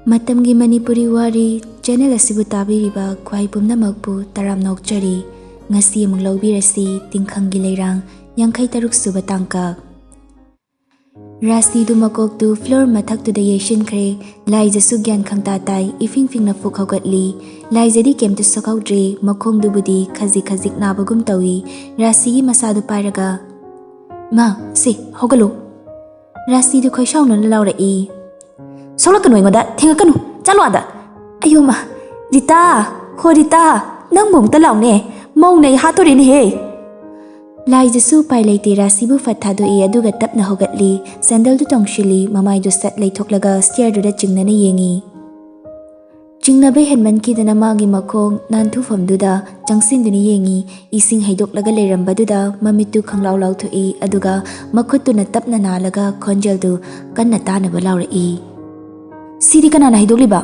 Matamgi Manipuri Wari channel asibu tabiriba khwai pumnamakpu taram nokchari ngasi amung laubirasi Tingkhanggi Leirang 53 suba tangka Rasi du makok tu floor mathak tu da yeshin khre lai jasu gyan khangta tai ifing fing na fuk haugatli lai jadi kem tu sakaudre makhong du budi khaji khazik na bagum tawi rasi gi masa du pairaga ma si hogalo rasi du khoishaw na laura i sola kanoi ngoda thenga kanu chalo ada ayo ma rita ho rita nang mong ta law ne mong nei ha to rin he lai jasu pai leite rasi bu fatha do e aduga tapna hogatli sandal du tongshili mamai du sat lei thoklaga stair du da chingna ne yengi chingna be henman ki dana magi makhong nan thu fam du da changsin du ni yengi ising haidok laga leiramba du da mamitu khanglaw law thu e aduga makhut tu na tapna na laga khonjal du kanna ta na balaw ra e siri kana na haidok liba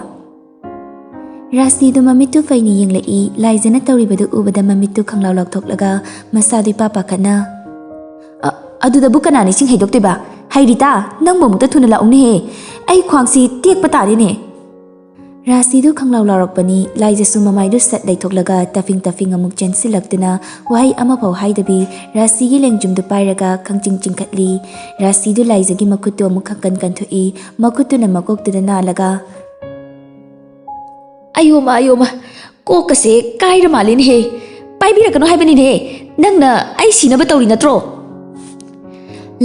Rasi du mamitu faini yengle i lai jana tawri badu ubada mamitu khanglaw lak thok laga masa du papa kana adu da bukana ni sing haidok te ba hairita nang mom ta thuna la ong ni he ai khwang si tek patari ne Rasi du khanglaw larak pani lai jasu mamai du sat dai thok laga tafing amuk chen silaktuna wai ama phau haidabi rasi gi lengjum du pairaga khangching chingkhatli rasi du lai jagi makutu amuk khakkan kan thu i makutu na makok tu na laga ayo ma ko kase kaira malin he paibira kanu haibani he nangna ai sina ba tawri natro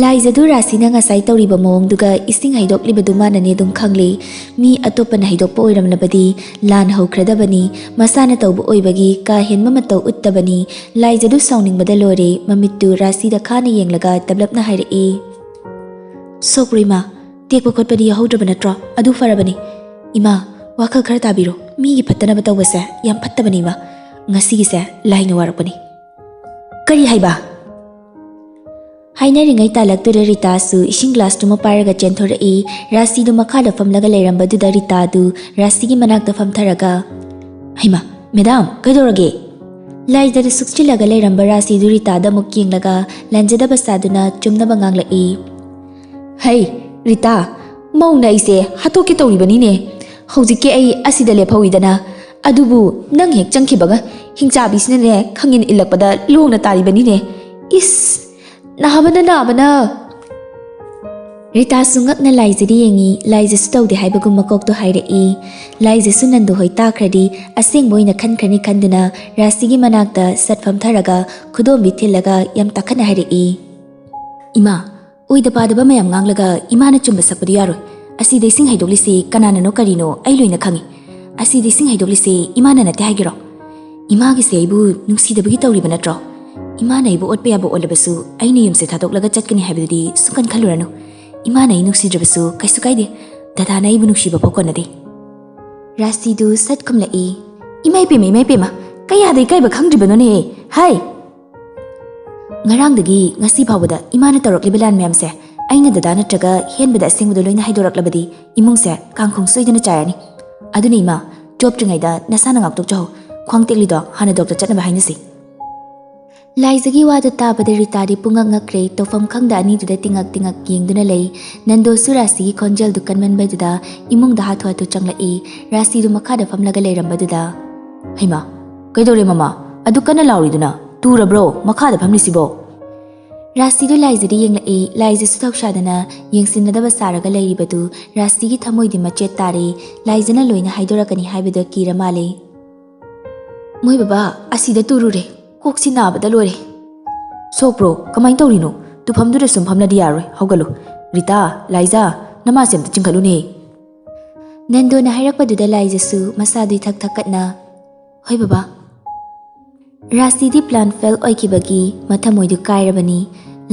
lai jadu rasi na nga sai tawri ba mong duga ising haidok li badu mana ne dum khangli mi atopa na haidok po oiram labadi lan haukrada bani masana tawbu oibagi ka henma mataw uttabani lai jadu sawning badalore mamittu rasi da khana yenglaga tablap na haire e sokrima tekpa khotpadi yahodra banatro adu farabani ima wakhal khara tabiro mi gi patana bataw basa yam pattabani ma ngasi gi sa lai na warakpani kari haiba haina ringai talak tu rita su ising glass tu ma paraga chenthor e rasi du makha da fam laga leiramba du da rita du rasi gi manak da fam tharaga haima madam kaidorage lai da sukchi laga leiramba rasi du rita da muking laga lanjada basa du na chumna bangang la e hai rita mau na ise hato ki tawri bani ne hojike ai asida lephawi adubu nang hek changkhibaga hingcha bisne ne khangin ilakpada longna tari bani ne is nabana Rita sungak na lai jadi yengi lai jasu tawde haibagum makok to haire e lai jasu nandu hoi ta khradi aseng boina khan khani khanduna rasigi manakta satfam tharaga khudom bithilaga yam takhana haire e ima oida padaba mayam nganglaga ima na chumba sakpadu yaro asi desing haidoglisi kanana no karino ai loina khangi asi desing haidoglisi ima na nate haigiro ima gi seibu nungsi dabagi tawri banatro ima na ibu otpe abo olabasu ai ni yumse thadok chatkani haibidi sukan khalurano ima na nungsi drabasu kaisu kaide dada na ibu nungsi ba pokona de rasi du sat khumla e imai pe ma kaya dai kai ba khangdribano ne hai ngarang dagi ngasi phawada ima na tarok libelan memse aina dada natraga henbada singbudo loina haidorak labadi imungse kangkhong soidana chayani aduni ma job tringaida nasana ngaktok chaw khwangtekli do hana doctor chatna hainasi lai jagi wada tabada rita di pungak ngakre tofam khangda ani duda tingak yengduna lei nando surasi khonjal dukan man baduda imung da hathwa tu changla e rasi du makha da famlaga leiramba duda haima kaidore mama adu kana lauri duna tura bro makha da famli sibo Rasi du lai jadi yengla e lai jasu thokshadana yengsinnadaba saraga leiribadu rasi gi thamoi di machet tare lai jana loina haidorakani haibada kira male moi baba asida turure koksi nabada lore sokpro kamai tawrino tu famdu sum famla diaroi hogalo rita laiza nama sem ta chingkalu ne nando na hairakpadu da lai jasu masa dui thak thakatna hoi baba Rasi di plan fail oikibagi mathamoi du kairabani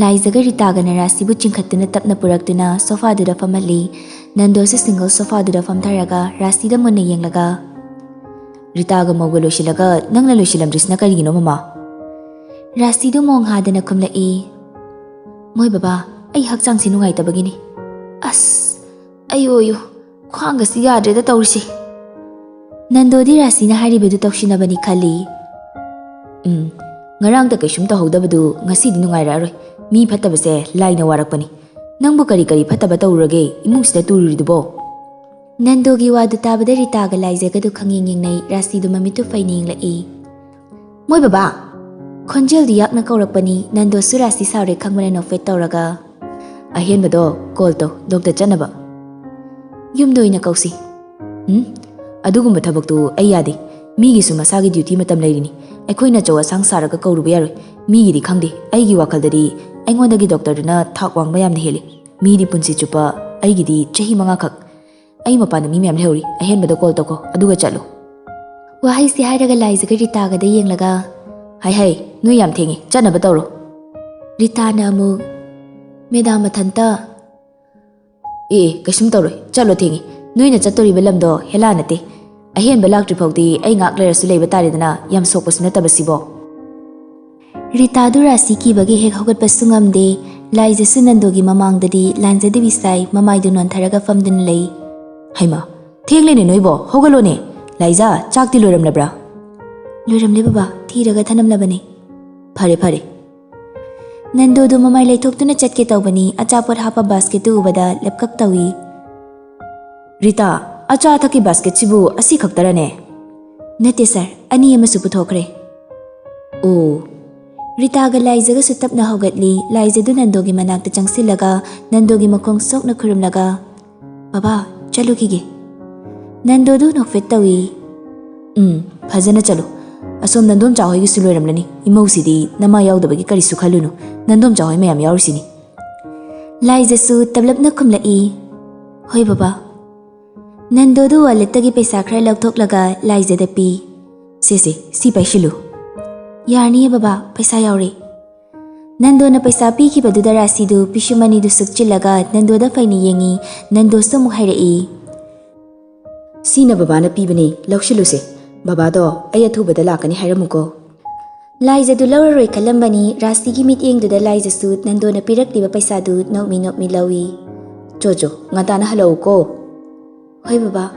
lai jaga rita gana rasi bu chingkhatuna tapna puraktuna sofa du da famali nando se single sofa du da famtharaga rasi da munna yenglaga rita ga mogolo shilaga nangna loshilam drisna karigino mama rasi du mong hadana khumla e moi baba ai hakchang si nungai tabagini as ayo khwang ga si yadre da tawrisi nando di rasi na hari bedu tokshina bani khali ngarang da kaisum ta hodabadu ngasi di nungai ra roi mi phatabase laina warakpani nangbu kari phataba tawrage imung sida tururidubo Nandogi wadu tabada Ritaga Laizagadu khanging yengnai Rasidu mamitu faini yenglai. Moi baba! Khonjel di yakna kaurakpani Nando su Rasi saure khangmane nofet tauraga. Ahenbado call to Dr. Chanaba. Yumdo ina kausi. Adugumba thabaktu ai yade. Migi su masagi duty matam leirini. Aikhoina chawa sang saraga kauruba yaroi. Migi di khangde. Aigi wakaldadi aingondagi doctor na thak wangba yamna heli. Midi punsi chupa aigi di chahi manga khak. Ai mapana mi mem leuri. Ahenbado call to ko aduga chalo. Wahai si hairaga Laizaga Ritaga da yenglaga. Hai nu yam thengi chanaba tawro. Rita na amu Medam mathanta. Kasum tawroi chalo thengi. Nuina chatoriba lamdo hela nate. Ahenba laktri phawdi ai ngak lerasu leiba taridana yam sokpasu natabasibo. Rita du Rasi kibagi hek hogatpa sungamde. Laizasu Nandogi mamangdadi lanjadabi sai mamaidu nontharaga famduna lei. Haima thenglene noibo hogalone. Laiza chakti loiramlabra. Loiramle baba thiraga thanamlabane. Phare Nando do mamai laithoktuna chatke tawbani achapot hapa basket tu ubada lepkak tawi. Rita acha thaki basket sibu asi khaktarane. Nate sir ani amasu puthokre. Oh Rita ga Laizaga sutapna hogatli Laizadu Nandogi manakta changsilaga Nandogi makhong sokna khurumlaga. Baba chalukige. Nando do nokfet tawi. Phajana chalo. Asom Nandom Chahoi gi suloiramlani imosidi nama yaudabagi karisu khalunu Nandom Chahoi mayam yaurisini. Laizasu tablapna khumlai. Hoi baba. Nando du walettagi paisa khra lauthoklaga Laizada pi. Sese si paishilu. Yarni baba paisa yauri. Nando na paisa pi ki baduda Rasidu pishumani du sukchilaga Nando da faini yengi Nando samu hairai. Sina baba na pi bani laukshiluse. Baba do ay athubada lakani hairamuko. Laizadu lauraroi kalambani Rasigi mityengduda Laizasu Nando na pirakliba paisadu nokmi lawi. Jojo ngatana halo ko. Hoi baba.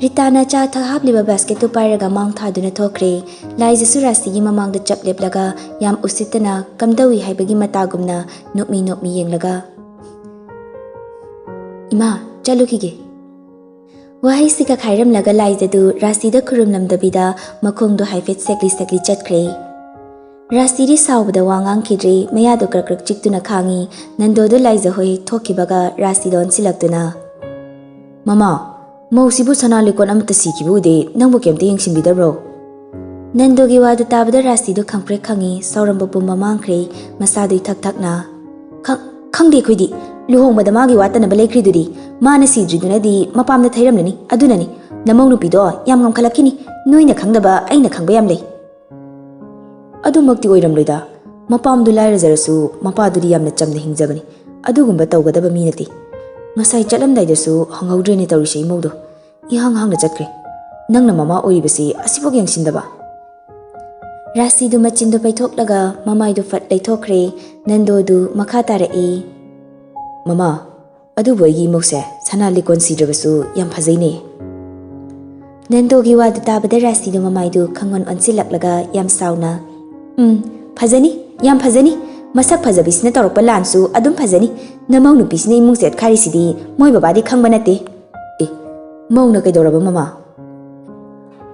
Rita na cha tha hapliba basket tu pairaga mang thaduna thokre. Laizasu Rasigi mamangda chapleplaga yam usitana kamdawi haibagi matagumna nokmi yenglaga. Ima chalukige. Wahai sika khairam laga Laizadu Rasida khurumlamdabida makhongdo haifet sekli chatkre. Rasidi saubada wangang khidre mayado krakrak chiktuna khangi Nando do Laiza hoi thokibaga Rasidon silaktuna. Mama, mausibu sanalikon amta sikibude nangbu kemte yengsinbidabro. Nando gi wadu tabada Rasido khangpre khangi sauramba pumba mangkre masadu thakna. Khangde khoidi luhongbada magi watana balekridudi mana sidridunadi mapamna thairamlani adunani namong nupido yam ngamkhalakini noina khangdaba aina khangba yam lei adumakti oiramloida mapamdu lairajarasu mapadudi yamna chamna hingjabani adugumba tawgadaba minati ngasai chatlamdaidasu hangaudrene tawrise imawdo ihang chatkre nangna mama oibasi asibog yangsindaba Rasidu machindu paithoklaga mamaidu fat laithokre Nando du makha tarai. Mama, adubu aigi mokse sana likon sidrabasu yam phajaine. Nando gi wadu tabada Rasidu mamaidu khangon onsilaklaga yam sauna. Phajani yam phajani masak phajabisina torokpa lansu adum phajani namau nupisina imung set kharisidi moi babadi khangba nate. Mauna kaidoraba mama.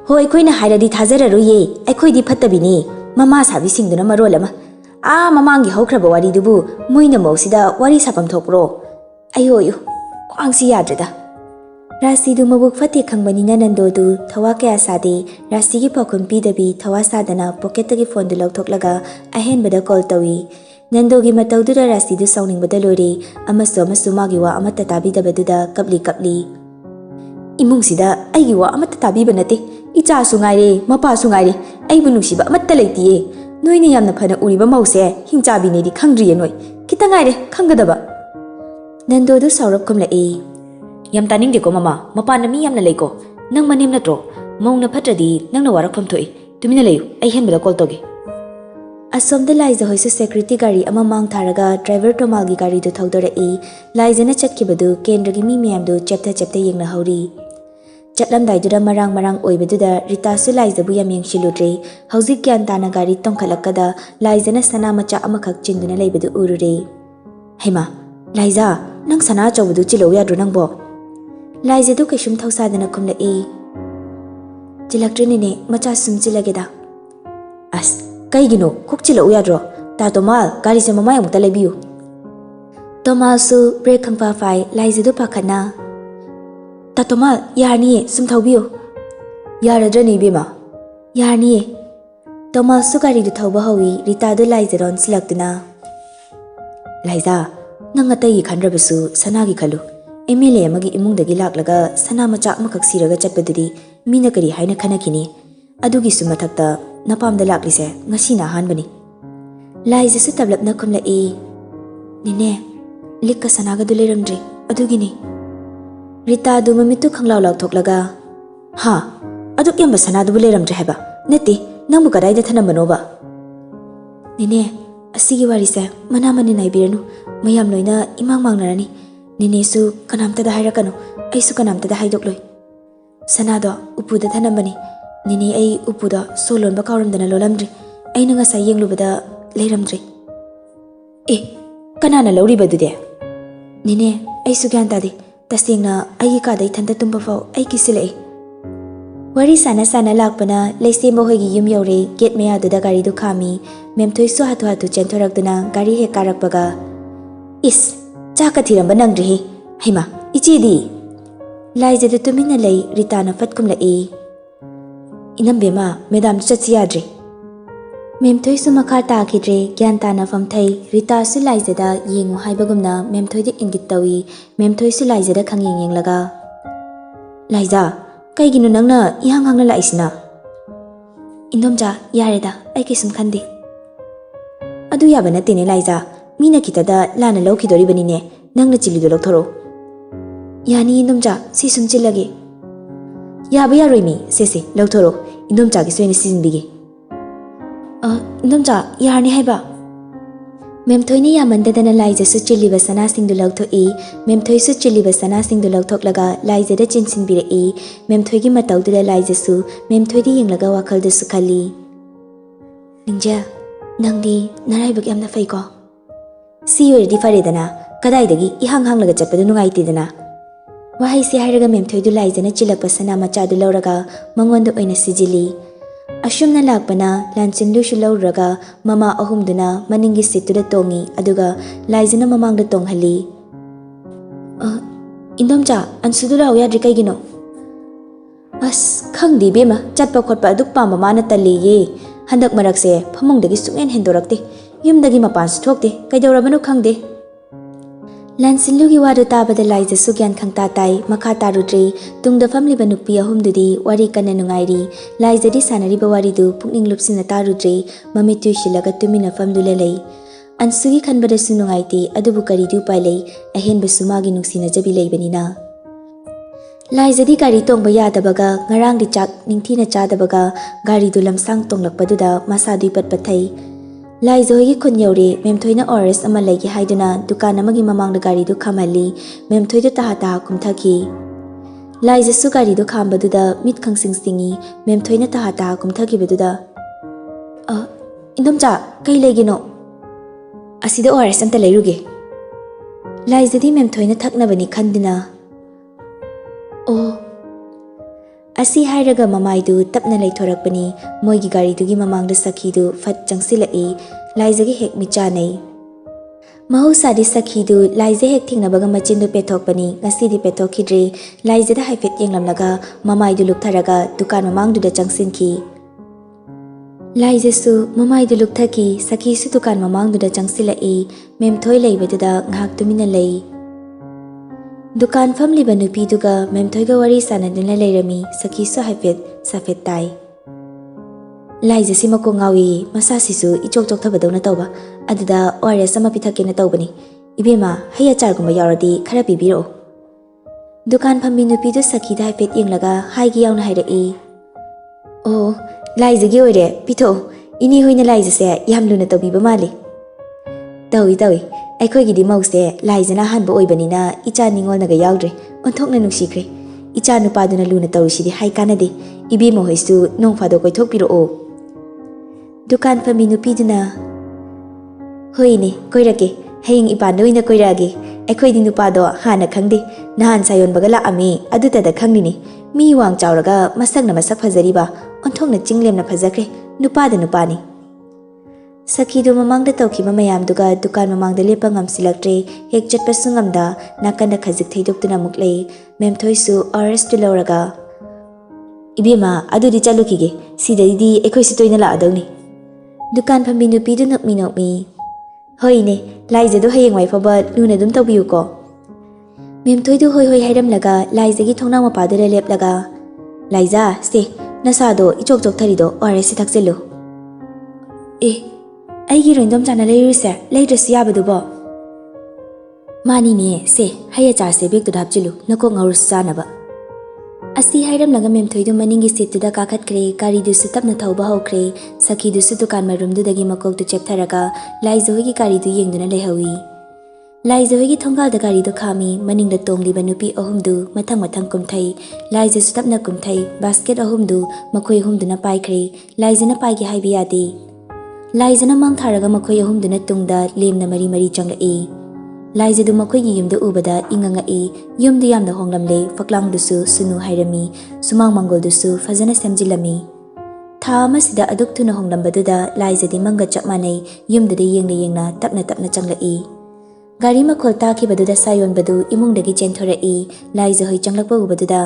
Hoi khoina hairadi thajararoye aikhoidi phattabini mama sabisingduna marolama. Mamangi hokraba wari dubu moina mausida wari sapam thokro. Ayo kwangsi yadreda. Rasidu mabuk fati khangbanina Nando du thawa kaya sade Rasigi pakhun pidabi thawa sadana pocketagi phone du lauthoklaga ahenbada call tawi. Nando gi matawduda Rasidu sauningbada lore amasu magi wa amata tabidabaduda kapli. Imungsida aigi wa amata tabiba nate icha su ngaire mapa su ngaire aibu nusiba amatta leitiye. Noini yamna phana uriba mause hingchabi ne di khangdriye noi kita ngaire khanggadaba. Nando du saurap kumlai. Yam taning deko mama mapana mi yamna leiko nang manim natro maungna phatradi nangna warakpham thoi tumina leyu ai henbada call toge. Asomda Laiza hoisu security gari ama mang tharaga driver tomalgi gari du thaudorai Laizana chatkibadu kendragi mi miyamdu chepta yengna hauri. Chatlamdaiduda marang oibaduda Rita su Laizabu yam yengshiludre hauzik gyan tana gari tongkhalakada Laizana sana macha amakhak chinduna leibadu urure. Hema Laiza nang sana chawdu chilow yadro nangbo. Laizadu kaishum thausadana khumlai. Chilaktrine macha sum chilageda. As kaigino khuk chila uyadro. Ta Tomal gari se mamai amukta lebiu. Tomal su break khangpa fai Laizadu pakhana. Ta Tomal yarni sum thaubiu. Yaradrani bima. Yarni. Tomal su gari du thauba hawi Rita du Laizaron silaktuna. Laiza nang atai khandrabasu sanagi khalu. MLA amagi imungdagi laklaga sana macha amakak siraga chatpadudi mina kari haina khanakini. Adugi su mathakta napamda laklise ngasina hanbani. Laiza su tablapna khumlai. Nine likka sanaga du leramdre adugini. Rita du mamitu khanglaw lauthoklaga. Ha aduk yamba sana du leramdre haba. Neti nangbu kadaida thanambanoba. Nine asigi warise manamani naibiranu mayam loina imang mangnarani. Nine su kanamtada hairakanu aisu kanamtada haidokloi. Sanado upuda thanambani. Nine ai upuda solonba kauramdana lolamdri. Aina ngasai yenglubada leiramdri. Kanana lauribadude. Nine aisu gyan tadi tasengna ai kadai thanda tumba fau ai kisilai. Wari sana sana lakpana leisembo hoigi yum yaure gate meyaduda gari du khami memthoi su hatu hatu chentorakduna gari he karakpaga. Is chaka thiramba nangdri haima ichidi. Laizadu tumina lei Ritana fatkumlai. Inambema medam chatsi yadri. Memthoi su makha takhidre gyan tana famthai Rita su Laizada yengu haibagumna memthoi de ingit tawi memthoi su Laizada khangyeng yenglaga. Laiza kaigino nangna ihang hangna laisna. Indomja yareda ai kisum khande. Adu yaba natene Laiza mina kitada lana laukidori banine nangna chilido lokthoro. Yani indomja si sum chilage. Yaba yaroi mi sese lokthoro indomja gi soine sizinbige. Indomja yarni haiba. Memthoi ni yamandadana Laiza su chiliba sana singdu lokthoi memthoi su chiliba sana singdu lokthoklaga Laiza da chinsinbirei memthoi gi matauda Laiza su memthoi di yenglaga wakhal da su khali. Ningja nangdi naraibak yamna faiko. Si yordi faredana kadaidagi ihang hanglaga chapadu nungaitidana. Wahai si hairaga memthoi du Laiza na chilakpa sana macha du lauraga mangonda oina sijili. Ashumna lakpana lanchinlu shulauraga mama ahumduna maningi situda tongi aduga Laizana mamangda tonghali. Indomja ansudula oyadri kaigino. As khangdi bema chatpa khotpa aduk pamba mana taliye. Handak marakse phamungdagi sungen hendorakte yumdagi mapansu thokte kaidorabano khangde. Lansinlugi wadu tabada Laiza su gyan khangta tai makha tarudri tungda famliba nupi ahumdudi wari kana nungairi Laiza di sanariba waridu pukning lupsina tarudri mamitu shilaga tumina famdula lei. Ansugi khanbada su nungaiti adubu karidu pailei ahenba sumagi nungsina jabi leibanina. Laiza di gari tongba yadabaga ngarang di chak ningthina chadabaga gari du lamsang tonglakpaduda masadu patpathai. Laiza hoigi khun yaure memthoina ORS ama leigi haiduna dukan amagi mamangda gari du khamali memthoi du taha taha kumthaki. Laiza su gari du khambaduda mit khangsing singi memthoina taha taha kumthaki baduda. Indomja kai leigino. Asida ORS anta leiruge. Laiza di memthoina thaknabani khandina. Asi hairaga mamaidu tapna leithorakpani moigi gari dugi mamangda sakhidu fat changsilai Laiza gi hek michanai. Mahusadi sakhidu Laiza hek thingnabaga machindu pethokpani ngasidi pethokhidre Laiza da haifet yenglamlaga mamaidu luktharaga dukan mamangdu da changsinki. Laiza su mamaidu lukthaki sakhi su dukan mamangdu da changsilai memthoi leibaduda ngahak tumina lei. Dukan famliba nupiduga memthoiga wari sanaduna leirami sakhi su haifet safet tai. Laiza si mako ngawi masa sisu ichok chok thabadawna tawba aduda ORS ama pithakena tawbani. Ibema haya chargumba yauradi khara pibiro. Dukan phambi nupidu sakhi da haifet yenglaga haigi yauna hairai. Laiza gi oire pitho ini hoina Laiza se yamluna tawbiba mali. Tawi Aikhogidi mause Laizana hanba oibanina icha ningolnaga yaudre onthokna nungsikre. Icha nupaduna luna tawrisidi haikanade ibemo hoisu nongfado koithokpiro. Dukan fami nupiduna hoine koirake haying ipanda oina koirage ꯑꯩꯈꯣꯏꯗꯤ ꯅꯨꯄꯥꯗꯣ ꯍꯥꯟꯅ ꯈꯪꯗꯦ ꯅꯍꯥꯟ ꯁꯥꯌꯣꯟꯕꯒ ꯂꯥꯛꯑꯝꯃꯤ ꯑꯗꯨꯇꯗ ꯈꯪꯂꯤꯅꯤ ꯃꯤ ꯋꯥꯡ ꯆꯥꯎꯔꯒ ꯃꯁꯛꯅ ꯃꯁꯛ ꯐꯖꯔꯤꯕ ꯑꯣꯟꯊꯣꯛꯅ ꯆꯤꯡꯂꯦꯝꯅ ꯐꯖꯈ꯭ꯔꯦ ꯅꯨꯄꯥꯗ ꯅꯨꯄꯥꯅꯤ ꯁꯈꯤꯗꯨ ꯃꯃꯥꯡꯗ ꯇꯧꯈꯤꯕ ꯃꯌꯥꯝꯗꯨꯒ ꯗꯨꯀꯥꯟ ꯃꯃꯥꯡꯗ ꯂꯦꯞꯄ ꯉꯝꯁꯤꯜꯂꯛꯇ꯭ꯔꯦ ꯍꯦꯛ ꯆꯠꯄꯁꯨ ꯉꯝꯗ ꯅꯥꯀꯟꯗ ꯈꯖꯤꯛ ꯊꯩꯗꯣꯛꯇꯨꯅ ꯑꯃꯨꯛ ꯂꯩ ꯃꯦꯝꯊꯣꯏꯁꯨ ꯑꯥꯔꯦꯁꯇꯨ ꯂꯧꯔꯒ ꯏꯕꯦꯝꯃ ꯑꯗꯨꯗꯤ ꯆꯠꯂꯨꯈꯤꯒꯦ ꯁꯤꯗꯩꯗꯤ ꯑꯩꯈꯣꯏꯁꯨ ꯇꯣꯏꯅ ꯂꯥꯛꯑꯗꯧꯅꯤ ꯗꯨꯀꯥꯟ ꯐꯝꯕꯤ ꯅꯨꯄꯤꯗꯨ ꯅꯣꯛꯃꯤ ꯅꯣꯛꯃꯤ ꯍꯣꯏꯅꯦ ꯂꯥꯏꯖꯗꯣ ꯍꯌꯦꯡꯋꯥꯏ ꯐꯥꯎꯕ ꯂꯨꯅ ꯑꯗꯨꯝ ꯇꯧꯕꯤꯌꯨꯀꯣ ꯃꯦꯝꯊꯣꯏꯗꯨ ꯍꯣꯏ ꯍꯣꯏ ꯍꯥꯏꯔꯝꯂꯒ ꯂꯥꯏꯖꯒꯤ ꯊꯣꯡꯅꯥꯎ ꯃꯄꯥꯗꯨꯗ ꯂꯦꯞꯂꯒ ꯂꯥꯏꯖꯥ ꯁꯦ ꯅꯁꯥꯗꯣ ꯏꯆꯣꯛ ꯆꯣꯛꯊꯔꯤꯗꯣ ꯑꯣꯏꯔꯦꯁꯤ ꯊꯛꯆꯤꯜꯂꯨ ꯑꯦ ꯑꯩꯒꯤ ꯔꯣꯏꯟꯗꯣꯝ ꯆꯥꯅ ꯂꯩꯔꯨꯁꯦ ꯂꯩꯗ꯭ꯔꯁꯨ ꯌꯥꯕꯗꯨꯕꯣ ꯃꯥꯅꯤꯅꯦ ꯁꯦ ꯍꯩ ꯑꯆꯥꯔꯁꯦ ꯕꯦꯛꯇꯨꯗ ꯍꯥꯞꯆꯤꯜꯂꯨ ꯅꯀꯣꯛ ꯉꯧꯔꯁꯨ ꯆꯥꯅꯕ ꯑꯁꯤ ꯍꯥꯏꯔꯝꯂꯒ ꯃꯦꯝꯊꯣꯏꯗꯨ ꯃꯅꯤꯡꯒꯤ ꯁꯤꯠꯇꯨꯗ ꯀꯥꯈꯠꯈ꯭ꯔꯦ ꯒꯥꯔꯤꯗꯨꯁꯨ ꯇꯞꯅ ꯊꯧꯕ ꯍꯧꯈ꯭ꯔꯦ ꯁꯈꯤꯗꯨꯁꯨ ꯗꯨꯀꯥꯟ ꯃꯔꯨꯝꯗꯨꯗꯒꯤ ꯃꯀꯣꯛꯇꯨ ꯆꯦꯞꯊꯔꯒ ꯂꯥꯏꯖꯍꯣꯏꯒꯤ ꯒꯥꯔꯤꯗꯨ ꯌꯦꯡꯗꯨꯅ ꯂꯩꯍꯧꯏ ꯂꯥꯏꯖꯍꯣꯏꯒꯤ ꯊꯣꯡꯒꯥꯜꯗ ꯒꯥꯔꯤꯗꯨ ꯈꯥꯝꯃꯤ ꯃꯅꯤꯡꯗ ꯇꯣꯡꯂꯤꯕ ꯅꯨꯄꯤ ꯑꯍꯨꯝꯗꯨ ꯃꯊꯪ ꯃꯊꯪ ꯀꯨꯝꯊꯩ ꯂꯥꯏꯖꯁꯨ ꯇꯞꯅ ꯀꯨꯝꯊꯩ ꯕꯥꯁꯀꯦꯠ ꯑꯍꯨꯝꯗꯨ ꯃꯈꯣꯏ ꯑꯍꯨꯝꯗꯨꯅ ꯄꯥꯏꯈ꯭ꯔꯦ ꯂꯥꯏꯖꯅ ꯄꯥꯏꯒꯦ ꯍꯥꯏꯕ ꯌꯥꯗꯦ ꯂꯥꯏꯖꯅ ꯃꯥꯡ ꯊꯥꯔꯒ ꯃꯈꯣꯏ ꯑꯍꯨꯝꯗꯨꯅ ꯇꯨꯡꯗ ꯂꯦꯝꯅ ꯃꯔꯤ ꯃꯔꯤ ꯆꯪꯂꯛꯏ ꯂꯥꯏꯖꯗꯨ ꯃꯈꯣꯏꯒꯤ ꯌꯨꯝꯗ ꯎꯕꯗ ꯏꯪꯉꯛꯏ ꯌꯨꯝꯗꯨ ꯌꯥꯝꯅ ꯍꯣꯡꯂꯝꯂꯦ ꯐꯛꯂꯥꯡꯗꯨꯁꯨ ꯁꯨꯅꯨ ꯍꯥꯏꯔꯝꯃꯤ ꯁꯨꯃꯥꯡ ꯃꯥꯡꯒꯣꯜꯗꯨꯁꯨ ꯐꯖꯅ ꯁꯦꯝꯖꯤꯜꯂꯝꯃꯤ ꯊꯥ ꯑꯃꯁꯤꯗ ꯑꯗꯨꯛ ꯊꯨꯅ ꯍꯣꯡꯂꯝꯕꯗꯨꯗ ꯂꯥꯏꯖꯗꯤ ꯃꯪꯒ ꯆꯞ ꯃꯥꯟꯅꯩ ꯌꯨꯝꯗꯨꯗ ꯌꯦꯡꯅ ꯌꯦꯡꯅ ꯇꯞꯅ ꯇꯞꯅ ꯆꯪꯂꯛꯏ ꯒꯥꯔꯤ ꯃꯈꯣꯜ ꯇꯥꯈꯤꯕꯗꯨꯗ ꯁꯥꯌꯣꯟꯕꯗꯨ ꯏꯃꯨꯡꯗꯒꯤ ꯆꯦꯟꯊꯣꯔꯛꯏ ꯂꯥꯏꯖꯍꯣꯏ ꯆꯪꯂꯛꯄ ꯎꯕꯗꯨꯗ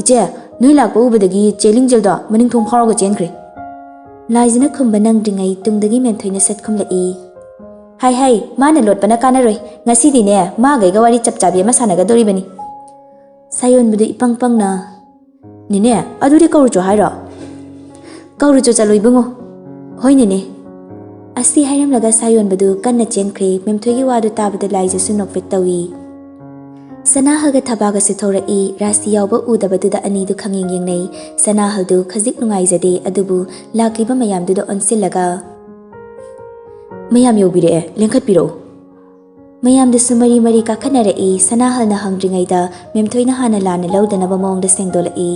ꯏꯆꯦ ꯅꯣꯏ ꯂꯥꯛꯄ ꯎꯕꯗꯒꯤ ꯆꯦꯂꯤꯡꯖꯦꯜꯗꯣ ꯃꯅꯤꯡ ꯊꯣꯡ ꯐꯥꯎꯔꯒ ꯆꯦꯟꯈ꯭ꯔꯦ ꯂꯥꯏꯖꯅ ꯈꯨꯝꯕ ꯅꯪꯗ꯭ꯔꯤꯉꯩ ꯇꯨꯡꯗꯒꯤ ꯃꯦꯝꯊꯣꯏꯅ ꯁꯠ ꯈꯨꯝꯂꯛꯏ ꯍꯥꯏ ꯍꯥꯏ ꯃꯥꯅ ꯂꯣꯠꯄꯅ ꯀꯥꯟꯅꯔꯣꯏ ꯉꯁꯤꯗꯤꯅꯦ ꯃꯥꯒꯩꯒ ꯋꯥꯔꯤ ꯆꯞ ꯆꯥꯕꯤ ꯑꯃ ꯁꯥꯟꯅꯒꯗꯧꯔꯤꯕꯅꯤ ꯁꯥꯌꯣꯟꯕꯗꯨ ꯏꯄꯪ ꯄꯪꯅ ꯅꯤꯅꯦ ꯑꯗꯨꯗꯤ ꯀꯧꯔꯨꯆꯣ ꯍꯥꯏꯔꯣ ꯀꯧꯔꯨꯆꯣ ꯆꯠꯂꯣ ꯏꯕꯨꯡꯉꯣ ꯍꯣꯏ ꯅꯤꯅꯦ ꯑꯁꯤ ꯍꯥꯏꯔꯝꯂꯒ ꯁꯥꯌꯣꯟꯕꯗꯨ ꯀꯟꯅ ꯆꯦꯟꯈ꯭ꯔꯦ ꯃꯦꯝꯊꯣꯏꯒꯤ ꯋꯥꯗꯨ ꯇꯥꯕꯗ ꯂꯥꯏꯖꯁꯨ ꯅꯣꯛꯐꯦꯠ ꯇꯧꯏ ꯁꯅꯥꯍꯜꯒ ꯊꯕꯥꯒꯁꯨ ꯊꯧꯔꯛꯏ ꯔꯥꯁꯤ ꯌꯥꯎꯕ ꯎꯗꯕꯗꯨꯗ ꯑꯅꯤꯗꯨ ꯈꯪꯌꯦꯡ ꯌꯦꯡꯅꯩ ꯁꯅꯥꯍꯜꯗꯨ ꯈꯖꯤꯛ ꯅꯨꯡꯉꯥꯏꯖꯗꯦ ꯑꯗꯨꯕꯨ ꯂꯥꯛꯂꯤꯕ ꯃꯌꯥꯝꯗꯨꯗ ꯑꯣꯟꯁꯤꯜꯂꯒ ꯃꯌꯥꯝ ꯌꯧꯕꯤꯔꯛꯑꯦ ꯂꯦꯡꯈꯠꯄꯤꯔꯛꯎ ꯃꯌꯥꯝꯗꯨꯁꯨ ꯃꯔꯤ ꯃꯔꯤ ꯀꯥꯈꯠꯅꯔꯛꯏ ꯁꯅꯥꯍꯜꯅ ꯍꯪꯗ꯭ꯔꯤꯉꯩꯗ ꯃꯦꯝꯊꯣꯏꯅ ꯍꯥꯟꯅ ꯂꯥꯟꯅ ꯂꯧꯗꯅꯕ ꯃꯑꯣꯡꯗ ꯁꯦꯡꯗꯣꯛꯂꯛꯏ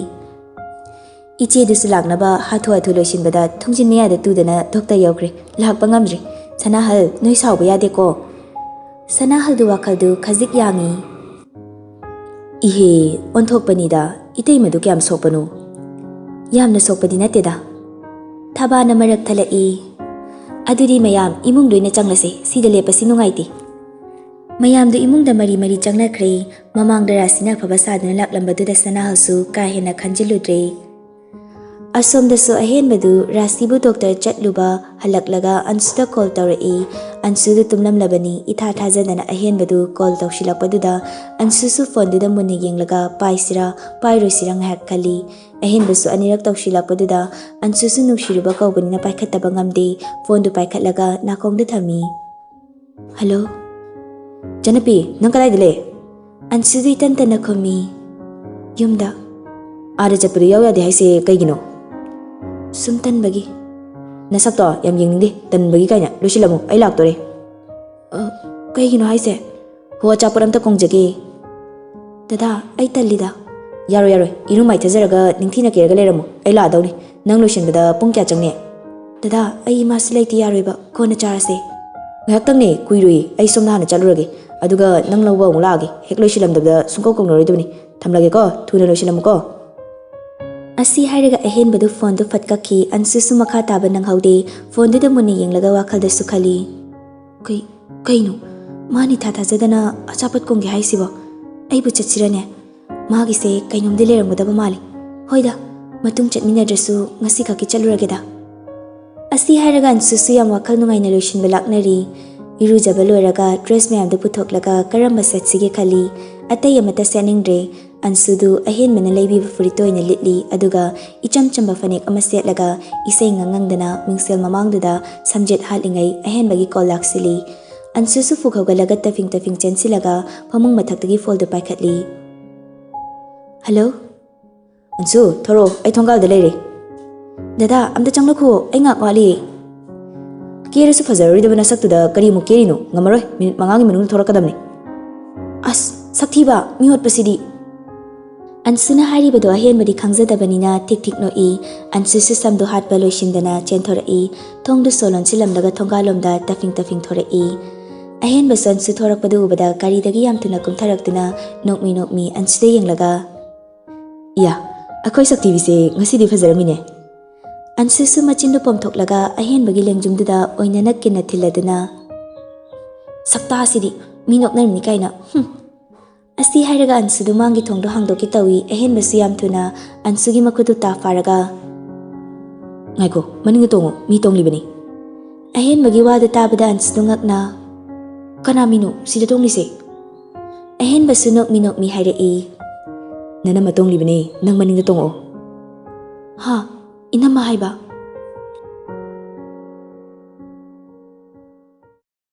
ꯏꯆꯦꯗꯨꯁꯨ ꯂꯥꯛꯅꯕ ꯍꯥꯊꯨ ꯍꯥꯊꯨ ꯂꯣꯏꯁꯤꯟꯕꯗ ꯊꯨꯡꯖꯤꯟ ꯃꯌꯥꯗ ꯇꯨꯗꯅ ꯗꯣꯛꯇꯔ ꯌꯧꯈ꯭ꯔꯦ ꯂꯥꯛꯄ ꯉꯝꯗ꯭ꯔꯤ ꯁꯅꯥꯍꯜ ꯅꯣꯏ ꯁꯥꯎꯕ ꯌꯥꯗꯦꯀꯣ ꯁꯅꯥꯍꯜꯗꯨ ꯋꯥꯈꯜꯗꯨ ꯈꯖꯤꯛ ꯌꯥꯡꯏ ꯏꯍꯦ ꯑꯣꯟꯊꯣꯛꯄꯅꯤꯗ ꯏꯇꯩꯃꯗꯨ ꯀꯌꯥꯝ ꯁꯣꯛꯄꯅꯣ ꯌꯥꯝꯅ ꯁꯣꯛꯄꯗꯤ ꯅꯠꯇꯦꯗ ꯊꯕꯥꯅ ꯃꯔꯛ ꯊꯠꯂꯛꯏ ꯑꯗꯨꯗꯤ ꯃꯌꯥꯝ ꯏꯃꯨꯡ ꯂꯣꯏꯅ ꯆꯪꯂꯁꯦ ꯁꯤꯗ ꯂꯦꯞꯄꯁꯤ ꯅꯨꯡꯉꯥꯏꯇꯦ ꯃꯌꯥꯝꯗꯨ ꯏꯃꯨꯡꯗ ꯃꯔꯤ ꯃꯔꯤ ꯆꯪꯅꯈ꯭ꯔꯦ ꯃꯃꯥꯡꯗ ꯔꯥꯁꯤꯅ ꯑꯐꯕ ꯁꯥꯗꯨꯅ ꯂꯥꯛꯂꯝꯕꯗꯨꯗ ꯁꯅꯥꯍꯜꯁꯨ ꯀꯥ ꯍꯦꯟꯅ ꯈꯟꯖꯤꯜꯂꯨꯗ꯭ꯔꯦ ꯑꯁꯣꯝꯗꯁꯨ ꯑꯍꯦꯟꯕꯗꯨ ꯔꯥꯁꯤꯕꯨ ꯗꯣꯛꯇꯔ ꯆꯠꯂꯨꯕ ꯍꯜꯂꯛꯂꯒ ꯑꯟꯁꯨꯗ ꯀꯣꯜ ꯇꯧꯔꯛꯏ ꯑꯟꯁꯨꯗꯨ ꯇꯨꯝꯂꯝꯂꯕꯅꯤ ꯏꯊꯥ ꯊꯥꯖꯗꯅ ꯑꯍꯦꯟꯕꯗꯨ ꯀꯣꯜ ꯇꯧꯁꯤꯜꯂꯛꯄꯗꯨꯗ ꯑꯟꯁꯨꯁꯨ ꯐꯣꯟꯗꯨꯗ ꯃꯨꯟꯅ ꯌꯦꯡꯂꯒ ꯄꯥꯏꯁꯤꯔꯥ ꯄꯥꯏꯔꯣꯏꯁꯤꯔꯥ ꯉꯥꯏꯍꯥꯛ ꯈꯜꯂꯤ ꯑꯍꯦꯟꯕꯁꯨ ꯑꯅꯤꯔꯛ ꯇꯧꯁꯤꯜꯂꯛꯄꯗꯨꯗ ꯑꯟꯁꯨꯁꯨ ꯅꯨꯡꯁꯤꯔꯨꯕ ꯀꯧꯕꯅꯤꯅ ꯄꯥꯏꯈꯠꯇꯕ ꯉꯝꯗꯦ ꯐꯣꯟꯗꯨ ꯄꯥꯏꯈꯠꯂꯒ ꯅꯥꯀꯣꯡꯗ ꯊꯝꯃꯤ ꯍꯜꯂꯣ ꯆꯅꯄꯤ ꯅꯪ ꯀꯗꯥꯏꯗ ꯂꯩ ꯑꯟꯁꯨꯗꯨ ꯏꯇꯟ ꯇꯟꯅ ꯈꯨꯝꯃꯤ ꯌꯨꯝꯗ ꯑꯥꯗ ꯆꯠꯄꯗꯨ ꯌꯥꯎ ꯌꯥꯗꯦ ꯍꯥꯏꯁꯦ ꯀꯩꯒꯤꯅꯣ ꯁꯨꯝ ꯇꯟꯕꯒꯤ ꯅꯁꯛꯇꯣ ꯌꯥꯝ ꯌꯦꯡꯅꯤꯡꯗꯦ ꯇꯟꯕꯒꯤ ꯀꯥꯏꯅ ꯂꯣꯏꯁꯤꯜꯂꯝꯃꯨ ꯑꯩ ꯂꯥꯛꯇꯣꯔꯦ ꯀꯩꯒꯤꯅꯣ ꯍꯥꯏꯁꯦ ꯍꯣ ꯑꯆꯥꯄꯣꯠ ꯑꯝꯇ ꯀꯣꯡꯖꯒꯦ ꯗꯗꯥ ꯑꯩ ꯇꯜꯂꯤꯗ ꯌꯥꯔꯣꯏ ꯌꯥꯔꯣꯏ ꯏꯔꯨ ꯃꯥꯏꯊꯖꯔꯒ ꯅꯤꯡꯊꯤꯅ ꯀꯦꯔꯒ ꯂꯩꯔꯝꯃꯨ ꯑꯩ ꯂꯥꯛꯑꯗꯧꯅꯤ ꯅꯪ ꯂꯣꯏꯁꯤꯟꯕꯗ ꯄꯨꯡ ꯀꯌꯥ ꯆꯪꯅꯤ ꯗꯗꯥ ꯑꯩ ꯏꯃꯥꯁꯨ ꯂꯩꯇꯦ ꯌꯥꯔꯣꯏꯕ ꯀꯣꯟꯅ ꯆꯥꯔꯁꯦ ꯉꯥꯏꯍꯥꯛꯇꯪꯅꯦ ꯀꯨꯏꯔꯣꯏ ꯑꯩ ꯁꯣꯝꯗ ꯍꯥꯟꯅ ꯆꯠꯂꯨꯔꯒꯦ ꯑꯗꯨꯒ ꯅꯪ ꯂꯧꯕ ꯑꯃꯨꯛ ꯂꯥꯛꯑꯒꯦ ꯍꯦꯛ ꯂꯣꯏꯁꯤꯜꯂꯝꯗꯕꯗ ꯁꯨꯡꯀꯧ ꯀꯧꯅꯔꯣꯏꯗꯕꯅꯤ ꯊꯝꯂꯒꯦꯀꯣ ꯊꯨꯅ ꯂꯣꯏꯁꯤꯜꯂꯝꯃꯨꯀꯣ ꯑꯁꯤ ꯍꯥꯏꯔꯒ ꯑꯍꯦꯟꯕꯗꯨ ꯐꯣꯟꯗꯨ ꯐꯠ ꯀꯛꯈꯤ ꯑꯟꯁꯨꯁꯨ ꯃꯈꯥ ꯇꯥꯕ ꯅꯪꯍꯧꯗꯦ ꯐꯣꯟꯗꯨꯗ ꯃꯨꯟꯅ ꯌꯦꯡꯂꯒ ꯋꯥꯈꯜꯗꯁꯨ ꯈꯜꯂꯤ ꯀꯩꯅꯣ ꯃꯥꯅꯤ ꯊꯥ ꯊꯥꯖꯗꯅ ꯑꯆꯥꯄꯣꯠ ꯀꯣꯡꯒꯦ ꯍꯥꯏꯁꯤꯕꯣ ꯑꯩꯕꯨ ꯆꯠꯁꯤꯔꯅꯦ ꯃꯥꯒꯤꯁꯦ ꯀꯩꯅꯣꯝꯗꯤ ꯂꯩꯔꯝꯒꯗꯕ ꯃꯥꯜꯂꯤ ꯍꯣꯏꯗ ꯃꯇꯨꯡ ꯆꯠꯃꯤꯟꯅꯗ꯭ꯔꯁꯨ ꯉꯁꯤ ꯈꯛꯀꯤ ꯆꯠꯂꯨꯔꯒꯦꯗ ꯑꯁꯤ ꯍꯥꯏꯔꯒ ꯑꯟꯁꯨꯁꯨ ꯌꯥꯝ ꯋꯥꯈꯜ ꯅꯨꯡꯉꯥꯏꯅ ꯂꯣꯏꯁꯤꯟꯕ ꯂꯥꯛꯅꯔꯤ ꯏꯔꯨꯖꯕ ꯂꯣꯏꯔꯒ ꯗ꯭ꯔꯦꯁ ꯃꯌꯥꯝꯗꯨ ꯄꯨꯊꯣꯛꯂꯒ ꯀꯔꯝꯕ ꯁꯦꯠꯁꯤꯒꯦ ꯈꯜꯂꯤ ꯑꯇꯩ ꯑꯃꯠꯇ ꯁꯦꯠꯅꯤꯡꯗ꯭ꯔꯦ ꯑꯟꯁꯨꯗꯨ ꯑꯍꯦꯟꯕꯅ ꯂꯩꯕꯤꯕ ꯐꯨꯔꯤꯠꯇ ꯑꯣꯏꯅ ꯂꯤꯠꯂꯤ ꯑꯗꯨꯒ ꯏꯆꯝ ꯆꯝꯕ ꯐꯅꯦꯛ ꯑꯃ ꯁꯦꯠꯂꯒ ꯏꯁꯩ ꯉꯪꯉꯪꯗꯅ ꯃꯤꯡꯁꯦꯜ ꯃꯃꯥꯡꯗꯨꯗ ꯁꯝꯖꯦꯠ ꯍꯥꯠꯂꯤꯉꯩ ꯑꯍꯦꯟꯕꯒꯤ ꯀꯣꯜ ꯂꯥꯛꯁꯤꯜꯂꯤ ꯑꯟꯁꯨꯁꯨ ꯐꯨꯛ ꯍꯧꯒꯠꯂꯒ ꯇꯐꯤꯡ ꯇꯐꯤꯡ ꯆꯦꯟꯁꯤꯜꯂꯒ ꯐꯃꯨꯡ ꯃꯊꯛꯇꯒꯤ ꯐꯣꯜꯗꯨ ꯄꯥꯏꯈꯠꯂꯤ ꯍꯜꯂꯣ ꯑꯟꯁꯨ ꯊꯣꯔꯛꯑꯣ ꯑꯩ ꯊꯣꯡꯒꯥꯜꯗ ꯂꯩꯔꯦ ꯗꯗꯥ ꯑꯝꯇ ꯆꯪꯂꯛꯈꯨꯑꯣ ꯑꯩ ꯉꯥꯛ ꯋꯥꯠꯂꯤ ꯀꯦꯔꯁꯨ ꯐꯖꯔꯣꯏꯗꯕ ꯅꯁꯛꯇꯨꯗ ꯀꯔꯤꯃꯨꯛ ꯀꯦꯔꯤꯅꯣ ꯉꯝꯃꯔꯣꯏ ꯃꯤꯅꯤꯠ 5ꯒꯤ ꯃꯅꯨꯡꯗ ꯊꯣꯔꯛꯀꯗꯕꯅꯤ ꯑꯁ ꯁꯛꯊꯤꯕ ꯃꯤ ꯍꯣꯠꯄꯁꯤꯗꯤ ꯑꯟꯁꯨꯅ ꯍꯥꯏꯔꯤꯕꯗꯣ ꯑꯍꯦꯟꯕꯗꯤ ꯈꯪꯖꯗꯕꯅꯤꯅ ꯊꯤꯛ ꯊꯤꯛ ꯅꯣꯛꯏ ꯑꯟꯁꯨꯁꯨ ꯁꯝꯗꯨ ꯍꯥꯠꯄ ꯂꯣꯏꯁꯤꯟꯗꯅ ꯆꯦꯟꯊꯣꯔꯛꯏ ꯊꯣꯡꯗꯨ ꯁꯣ ꯂꯣꯟꯁꯤꯜꯂꯝꯂꯒ ꯊꯣꯡꯒꯥꯜꯂꯣꯝꯗ ꯇꯐꯤꯡ ꯇꯐꯤꯡ ꯊꯣꯔꯛꯏ ꯑꯍꯦꯟꯕꯁꯨ ꯑꯟꯁꯨ ꯊꯣꯔꯛꯄꯗꯨ ꯎꯕꯗ ꯒꯥꯔꯤꯗꯒꯤ ꯌꯥꯝ ꯊꯨꯅ ꯀꯨꯝꯊꯔꯛꯇꯨꯅ ꯅꯣꯛꯃꯤ ꯑꯟꯁꯨꯗ ꯌꯦꯡꯂꯒ ꯏꯌꯥ ꯑꯩꯈꯣꯏ ꯁꯛꯇꯤꯕꯤꯁꯦ ꯉꯁꯤꯗꯤ ꯐꯖꯔꯝꯃꯤꯅꯦ ꯑꯟꯁꯨꯁꯨ ꯃꯆꯤꯟꯗꯨ ꯄꯣꯝꯊꯣꯛꯂꯒ ꯑꯍꯦꯟꯕꯒꯤ ꯂꯦꯡꯖꯨꯝꯗꯨꯗ ꯑꯣꯏꯅ ꯅꯠꯀꯤꯅ ꯊꯤꯜꯂꯗꯨꯅ ꯁꯛꯇꯥꯁꯤꯗꯤ ꯃꯤ ꯅꯣꯛꯅꯔꯝꯅꯤ ꯀꯥꯏꯅ ꯑꯁꯤ ꯍꯥꯏꯔꯒ ꯑꯟꯁꯨꯗꯨ ꯃꯥꯡꯒꯤ ꯊꯣꯡꯗꯣ ꯍꯥꯡꯗꯣꯛꯀꯦ ꯇꯧꯏ ꯑꯍꯦꯟꯕꯁꯨ ꯌꯥꯝ ꯊꯨꯅ ꯑꯟꯁꯨꯒꯤ ꯃꯈꯨꯠꯇꯨ ꯇꯥ ꯐꯥꯔꯒ ꯉꯥꯏꯈꯣ ꯃꯅꯤꯡꯗ ꯇꯣꯡꯉꯣ ꯃꯤ ꯇꯣꯡꯂꯤꯕꯅꯤ ꯑꯍꯦꯟꯕꯒꯤ ꯋꯥꯗꯨ ꯇꯥꯕꯗ ꯑꯟꯁꯨꯗꯨ ꯉꯛꯅ ꯀꯅꯥ ꯃꯤꯅꯣ ꯁꯤꯗ ꯇꯣꯡꯂꯤꯁꯦ ꯑꯍꯦꯟꯕꯁꯨ ꯅꯣꯛꯃꯤ ꯍꯥꯏꯔꯛꯏ ꯅꯅꯝꯃ ꯇꯣꯡꯂꯤꯕꯅꯦ ꯅꯪ ꯃꯅꯤꯡꯗ ꯇꯣꯡꯉꯛꯑꯣ ꯍꯥ ꯏꯅꯝꯃ ꯍꯥꯏꯕ